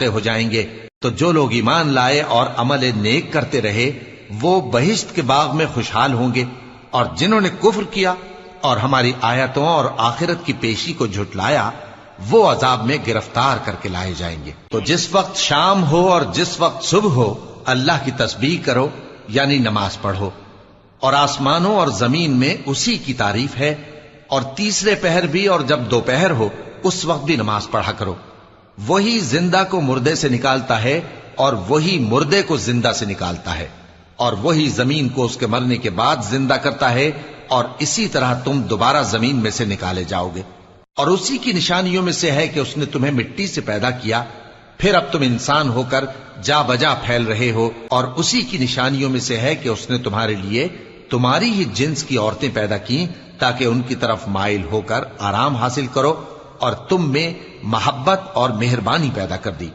واقع ہو جائیں گے۔ تو جو لوگ ایمان لائے اور عمل نیک کرتے رہے وہ بہشت کے باغ میں خوشحال ہوں گے، اور جنہوں نے کفر کیا اور ہماری آیتوں اور آخرت کی پیشی کو جھٹلایا وہ عذاب میں گرفتار کر کے لائے جائیں گے۔ تو جس وقت شام ہو اور جس وقت صبح ہو اللہ کی تسبیح کرو، یعنی نماز پڑھو، اور آسمانوں اور زمین میں اسی کی تعریف ہے، اور تیسرے پہر بھی اور جب دوپہر ہو اس وقت بھی نماز پڑھا کرو۔ وہی زندہ کو مردے سے نکالتا ہے اور وہی مردے کو زندہ سے نکالتا ہے، اور وہی زمین کو اس کے مرنے کے بعد زندہ کرتا ہے، اور اسی طرح تم دوبارہ زمین میں سے نکالے جاؤ گے۔ اور اسی کی نشانیوں میں سے ہے کہ اس نے تمہیں مٹی سے پیدا کیا، پھر اب تم انسان ہو کر جا بجا پھیل رہے ہو، اور اسی کی نشانیوں میں سے ہے کہ اس نے تمہارے لیے تمہاری ہی جنس کی عورتیں پیدا کی تاکہ ان کی طرف مائل ہو کر آرام حاصل کرو، اور تم میں محبت اور مہربانی پیدا کر دی۔